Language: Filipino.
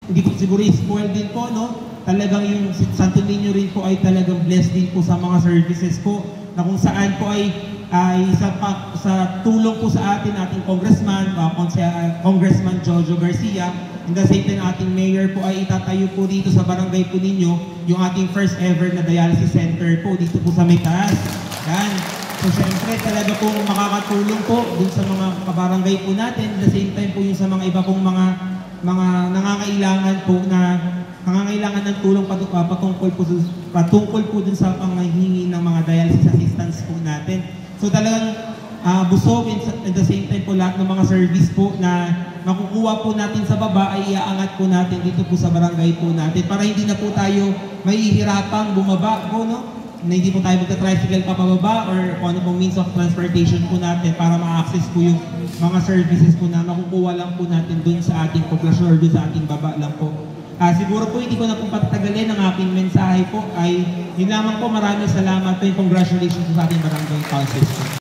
hindi po siguro spoiled din po, no? Talagang yung Santo Niño rin po ay talagang blessed din po sa mga services po na kung saan po ay sa tulong po sa ating congressman, Congressman Jojo Garcia, and the same time ating mayor po ay itatayo po dito sa barangay po ninyo yung ating first ever na dialysis center po dito po sa may taas. Yan. So syempre talaga po makakatulong po dun sa mga kabarangay po natin, at the same time po yung sa mga iba pong mga nangangailangan po ng tulong patungkol po dun sa panghihingi ng mga dialysis assistance po natin. So talagang busog, at the same time po lahat ng mga service po na makukuha po natin sa baba ay iaangat po natin dito po sa barangay po natin para hindi na po tayo mahihirapang bumaba po, no? Na hindi po tayo magta-tricycle pa pababa or kung ano pong means of transportation po natin para ma-access po yung mga services po na makukuha lang po natin dun sa ating populasyon or dun sa ating baba lang po. Siguro po hindi ko na po patatagalin ang aking mensahe po ay yun lamang po, maraming salamat po and congratulations sa ating barangay council.